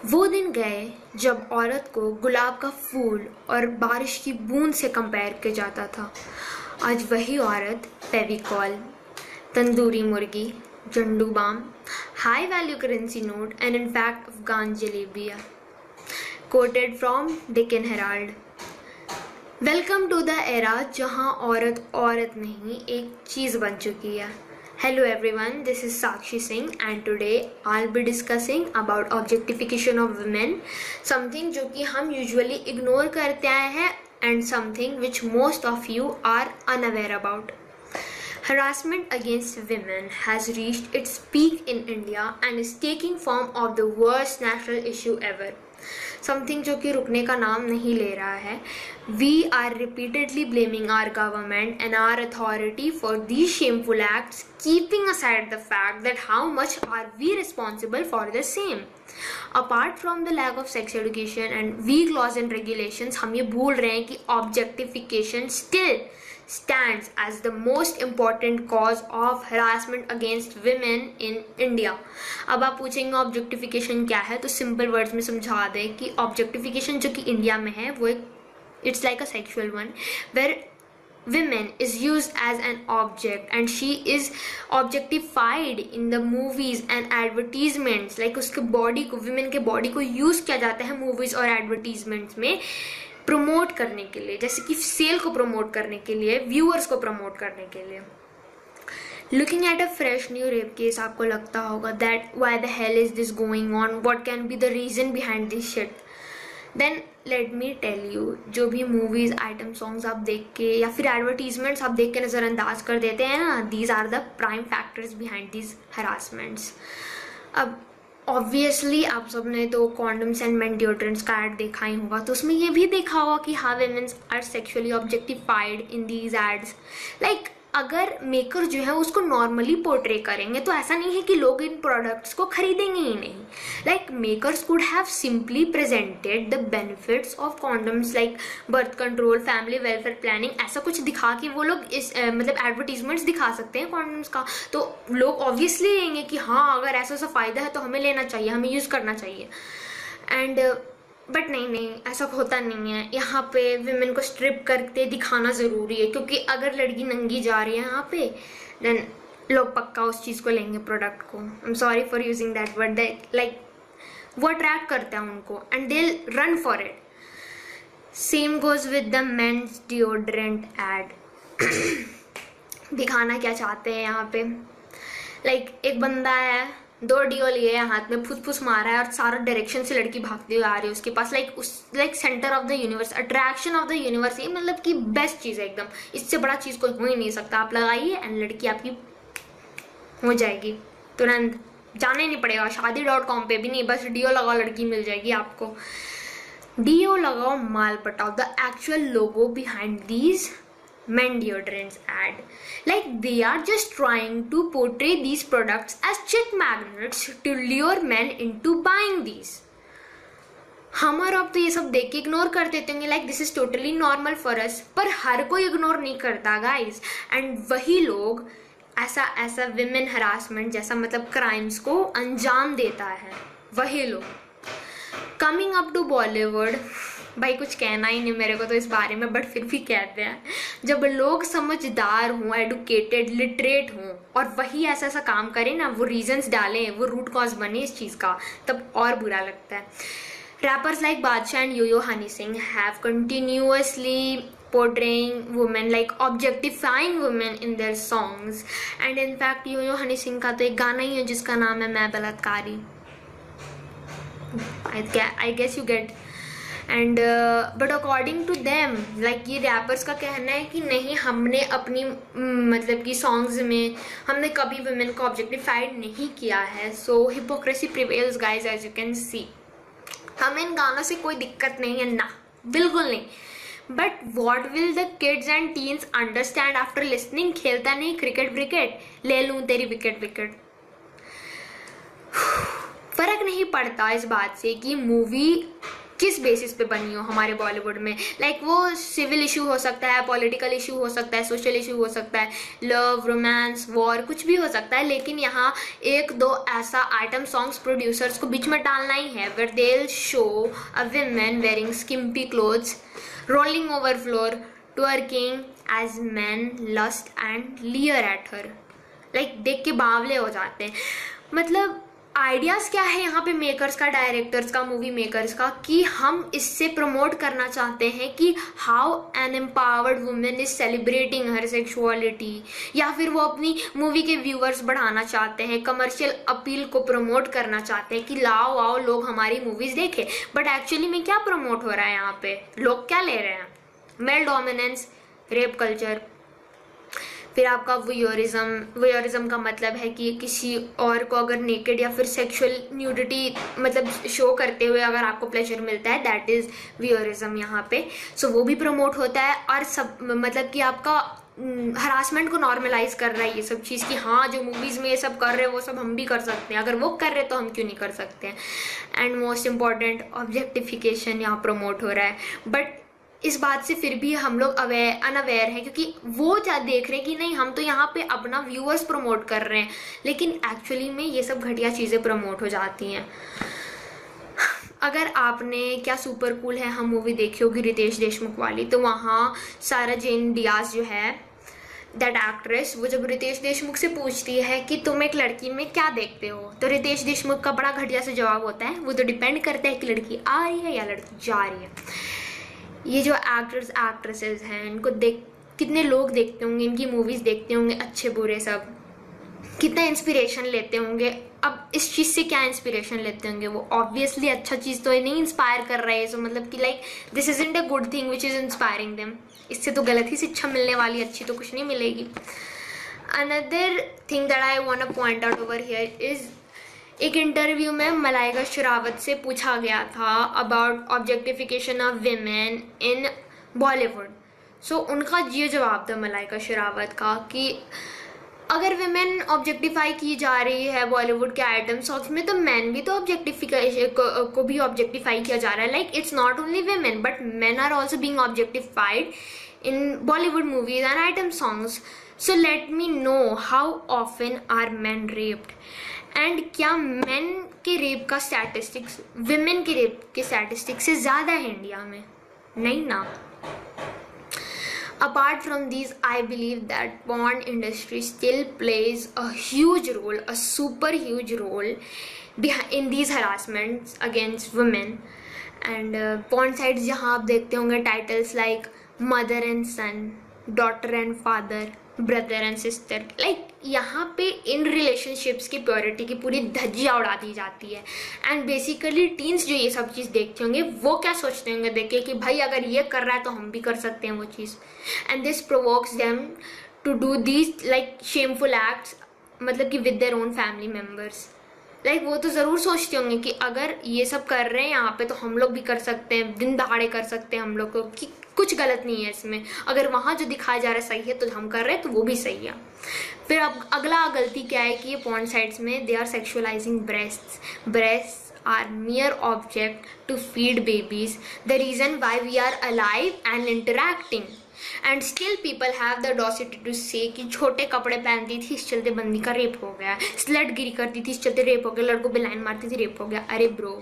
वो दिन गए जब औरत को गुलाब का फूल और बारिश की बूंद से कंपेयर किया जाता था। आज वही औरत Fevicol, tandoori murgi, Zandu balm, high value currency note and in fact Afghan jalebiya. Quoted from Deccan herald. Welcome to the era जहां औरत औरत नहीं एक चीज़ बन चुकी है। Hello everyone, this is Sakshi Singh and today I'll be discussing about objectification of women, something जो कि हम usually ignore करते आए हैं and something which most of you are unaware about. Harassment against women has reached its peak in India and is taking form of the worst national issue ever. Something जो कि रुकने का नाम नहीं ले रहा है. We are repeatedly blaming our government and our authority for these shameful acts, keeping aside the fact that how much are we responsible for the same. Apart from the lack of sex education and weak laws and regulations, हम ये भूल रहे हैं कि objectification still stands as the most important cause of harassment against women in India. अब आप पूछेंगे objectification क्या है, तो सिंपल वर्ड्स में समझा दें कि ऑब्जेक्टिफिकेशन जो कि इंडिया में है वो एक it's like a sexual one where women is used as an object and she is objectified in the movies and advertisements. like उसके बॉडी को, women के बॉडी को यूज किया जाता है मूवीज और एडवर्टीजमेंट्स में प्रमोट करने के लिए, जैसे कि सेल को प्रमोट करने के लिए, व्यूअर्स को प्रमोट करने के लिए. Looking at a fresh new rape case, आपको लगता होगा that why the hell is this going on? What can be the reason behind this shit? Then let me tell you, जो भी मूवीज, आइटम सॉन्ग्स आप देख के या फिर एडवर्टीजमेंट्स आप देख के नज़रअंदाज कर देते हैं ना, these are the prime factors behind these harassments. अब ऑब्वियसली आप सब ने तो कॉन्डम्स एंड मेन डिओड्रेंट्स का एड देखा ही होगा, तो उसमें ये भी देखा होगा कि हाँ women's are sexually objectified in these ads. Like अगर मेकर जो है उसको नॉर्मली पोर्ट्रे करेंगे तो ऐसा नहीं है कि लोग इन प्रोडक्ट्स को खरीदेंगे ही नहीं. Like makers could have simply presented the benefits of condoms like birth control, family welfare planning, ऐसा कुछ दिखा के वो लोग इस मतलब एडवर्टीजमेंट्स दिखा सकते हैं कॉन्डम्स का, तो लोग ऑब्वियसली लेंगे कि हाँ अगर ऐसा ऐसा फ़ायदा है तो हमें लेना चाहिए, हमें यूज़ करना चाहिए. एंड बट नहीं, ऐसा होता नहीं है. यहाँ पे विमेन को स्ट्रिप करके दिखाना ज़रूरी है, क्योंकि अगर लड़की नंगी जा रही है यहाँ पे देन लोग पक्का उस चीज़ को लेंगे, प्रोडक्ट को. I am sorry for using that word, like वो अट्रैक्ट करता है उनको and they run for it. Same goes with the men's deodorant ad. दिखाना क्या चाहते हैं यहाँ पे, लाइक एक बंदा है, 2 डिओ लिए है हाथ में, फुस फुस मारा है और सारा डायरेक्शन से लड़की भागती हुई आ रही है उसके पास. Like centre of the universe, attraction of the universe. ये मतलब कि बेस्ट चीज़ है एकदम, इससे बड़ा चीज़ कोई हो ही नहीं सकता. आप लगाइए एंड लड़की आपकी हो जाएगी तुरंत, जाना ही नहीं पड़ेगा शादी.com पे भी नहीं, बस डीओ लगाओ लड़की मिल जाएगी आपको. डीओ लगाओ, माल पटाओ. The actual logo behind these men deodorants ad, like they are just trying to portray these products as chick magnets to lure men into buying these. हम और अब तो ये सब देख के इग्नोर कर देते होंगे, like this is totally normal for us, पर हर कोई इग्नोर नहीं करता गाइज. एंड वही लोग ऐसा विमेन हरासमेंट जैसा मतलब क्राइम्स को अंजाम देता है, वही लोग. कमिंग अप टू बॉलीवुड, भाई कुछ कहना ही नहीं मेरे को तो इस बारे में, बट फिर भी कहते हैं. जब लोग समझदार हों, एडुकेटेड, लिटरेट हों और वही ऐसा ऐसा काम करें ना, वो रीजंस डालें, वो रूट कॉज बने इस चीज़ का, तब और बुरा लगता है. Rappers like Badshah and yo yo Honey Singh have continuously portraying women, like objectifying women in their songs. and in fact yo yo Honey Singh का तो एक गाना ही है जिसका नाम है मैं बलात्कारी. I guess you get. And but according to them, like ये रैपर्स का कहना है कि नहीं, हमने अपनी मतलब कि सॉन्ग्स में हमने कभी वुमेन को ऑब्जेक्टिफाइड नहीं किया है. So hypocrisy prevails guys, as you can see. हमें इन गानों से कोई दिक्कत नहीं है ना, बिल्कुल नहीं. But what will the kids and teens understand after listening? खेलता नहीं क्रिकेट व्रिकेट, ले लूँ तेरी विकेट विकेट. फर्क नहीं पड़ता इस बात से कि मूवी किस बेसिस पे बनी हो हमारे बॉलीवुड में। लाइक वो सिविल इशू हो सकता है, पॉलिटिकल इशू हो सकता है, सोशल इशू हो सकता है, लव, रोमांस, वॉर, कुछ भी हो सकता है, लेकिन यहाँ एक दो ऐसा आइटम सॉन्ग्स प्रोड्यूसर्स को बीच में डालना ही है where they will show a women wearing skimpy clothes rolling over floor twerking as man lust and leer at her. Like देख के बावले हो जाते हैं। मतलब आइडियाज़ क्या है यहाँ पे मेकर्स का, डायरेक्टर्स का, मूवी मेकर्स का, कि हम इससे प्रमोट करना चाहते हैं कि how an empowered women is celebrating her sexuality, या फिर वो अपनी मूवी के व्यूअर्स बढ़ाना चाहते हैं, कमर्शियल अपील को प्रमोट करना चाहते हैं कि लाओ आओ लोग हमारी मूवीज देखें। बट एक्चुअली में क्या प्रमोट हो रहा है यहाँ पे, लोग क्या ले रहे हैं? मेल डोमिनेंस, रेप कल्चर, फिर आपका वोयरिज्म का मतलब है कि किसी और को अगर नेकेड या फिर सेक्सुअल न्यूडिटी मतलब शो करते हुए अगर आपको प्लेजर मिलता है, दैट इज वोयरिज्म यहाँ पे। सो वो भी प्रमोट होता है। और सब मतलब कि आपका हरासमेंट को नॉर्मलाइज कर रहा है ये सब चीज़, कि हाँ जो मूवीज़ में ये सब कर रहे हैं वो सब हम भी कर सकते हैं, अगर वो कर रहे हैं तो हम क्यों नहीं कर सकते हैं। एंड मोस्ट इम्पॉर्टेंट, ऑब्जेक्टिफिकेशन यहाँ प्रमोट हो रहा है। बट इस बात से फिर भी हम लोग अनअवेयर हैं, क्योंकि वो क्या देख रहे हैं कि नहीं हम तो यहाँ पे अपना व्यूअर्स प्रमोट कर रहे हैं, लेकिन एक्चुअली में ये सब घटिया चीज़ें प्रमोट हो जाती हैं। अगर आपने क्या सुपर कूल है हम मूवी देखी होगी रितेश देशमुख वाली, तो वहाँ सारा जेन डियाज जो है दैट एक्ट्रेस, वो जब रितेश देशमुख से पूछती है कि तुम एक लड़की में क्या देखते हो, तो रितेश देशमुख का बड़ा घटिया से जवाब होता है, वो तो डिपेंड करता है कि लड़की आ रही है या लड़की जा रही है। ये जो एक्टर्स एक्ट्रेसेस हैं इनको देख कितने लोग देखते होंगे, इनकी मूवीज़ देखते होंगे, अच्छे बुरे सब, कितना इंस्पिरेशन लेते होंगे। अब इस चीज़ से क्या इंस्पिरेशन लेते होंगे वो? ऑब्वियसली अच्छा चीज़ तो नहीं इंस्पायर कर रहा है, सो मतलब कि like this isn't a good thing which is inspiring them. इससे तो गलत ही शिक्षा मिलने वाली, अच्छी तो कुछ नहीं मिलेगी। Another thing that I want to point out over here is, एक इंटरव्यू में मलाइका शेरावत से पूछा गया था about objectification of women in Bollywood. So उनका ये जवाब था मलाइका शेरावत का कि अगर विमेन ऑब्जेक्टिफाई की जा रही है बॉलीवुड के आइटम सॉन्ग्स में, तो मैन भी तो ऑब्जेक्टिफिकेशन को भी ऑब्जेक्टिफाई किया जा रहा है। Like it's not only women but man are also being objectified in Bollywood movies and item songs. So let me know how often are man raped, and क्या मेन के रेप का स्टैटिस्टिक्स विमेन के rape के statistics से ज़्यादा है India में? नहीं ना। Apart from these, I believe that porn industry still plays a huge role, a super huge role in these harassments against women. And porn sites जहाँ आप देखते होंगे titles like mother and son, daughter and father, brother and sister, like यहाँ पे in relationships की purity की पूरी धज्जियाँ उड़ा दी जाती है। एंड बेसिकली टीन्स जो ये सब चीज़ देखते होंगे वो क्या सोचते होंगे देख के कि भाई अगर ये कर रहा है तो हम भी कर सकते हैं वो चीज़। And this provokes them to do these like shameful acts, मतलब कि with their own family members. Like वो तो ज़रूर सोचते होंगे कि अगर ये सब कर रहे हैं यहाँ पे तो हम लोग भी कर सकते हैं, दिन दहाड़े कर सकते हैं हम लोग को, कि कुछ गलत नहीं है इसमें। अगर वहाँ जो दिखाया जा रहा है सही है तो हम कर रहे हैं तो वो भी सही है। फिर अब अगला गलती क्या है कि ये पॉर्न साइट्स में they are sexualising breasts are mere object to feed babies, the reason why we are alive and interacting, and still people have the audacity to say कि छोटे कपड़े पहनती थी इस चलते बंदी का रेप हो गया, स्लट गिरी करती थी इस चलते रेप हो गया, लड़कों पे लाइन मारती थी रेप हो गया। अरे ब्रो,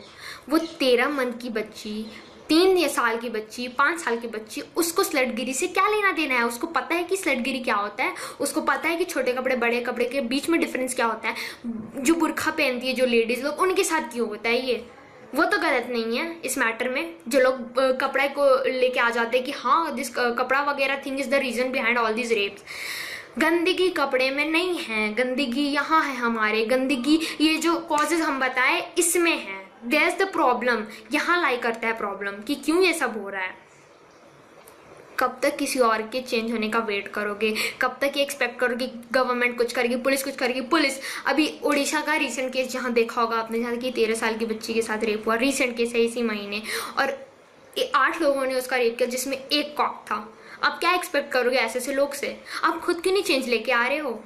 वो 13 मंथ की बच्ची, 3 साल की बच्ची, 5 साल की बच्ची, उसको स्लटगिरी से क्या लेना देना है? उसको पता है कि स्लटगिरी क्या होता है, उसको पता है कि छोटे कपड़े बड़े कपड़े के बीच में डिफरेंस क्या होता है, जो बुरखा पहनती है जो लेडीज लोग उनके साथ क्यों होता है ये। वो तो गलत नहीं है इस मैटर में। जो लोग कपड़े को लेके आ जाते हैं कि हाँ दिस कपड़ा वगैरह thing is the reason behind all this rapes, गंदगी कपड़े में नहीं है, गंदगी यहाँ है हमारे, गंदगी ये जो कॉजेज हम बताए इसमें है। देयर इज द प्रॉब्लम, यहाँ लाई करता है प्रॉब्लम कि क्यों ये सब हो रहा है। कब तक किसी और के चेंज होने का वेट करोगे? कब तक ये एक्सपेक्ट करोगे गवर्नमेंट कुछ करेगी, पुलिस कुछ करेगी? पुलिस अभी उड़ीसा का रीसेंट केस जहाँ देखा होगा आपने, जहाँ की 13 साल की बच्ची के साथ रेप हुआ, रीसेंट केस है इसी महीने, और 8 लोगों ने उसका रेप किया जिसमें एक कॉप था। आप क्या एक्सपेक्ट करोगे ऐसे लोग से? आप खुद क्यों नहीं चेंज लेके आ रहे हो?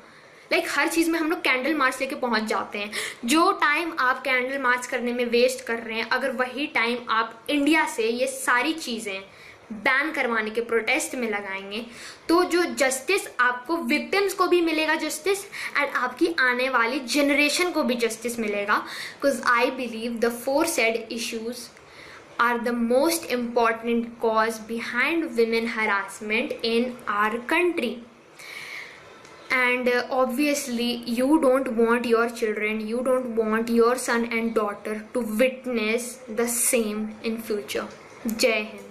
हर चीज़ में हम लोग कैंडल मार्च लेके पहुंच जाते हैं। जो टाइम आप कैंडल मार्च करने में वेस्ट कर रहे हैं, अगर वही टाइम आप इंडिया से ये सारी चीज़ें बैन करवाने के प्रोटेस्ट में लगाएंगे, तो जो जस्टिस आपको, विक्टिम्स को भी मिलेगा जस्टिस, एंड आपकी आने वाली जनरेशन को भी जस्टिस मिलेगा। Because I believe the four said issues are the most important cause behind women harassment in our country. And obviously you don't want your children, you don't want your son and daughter to witness the same in future. Jai Hind.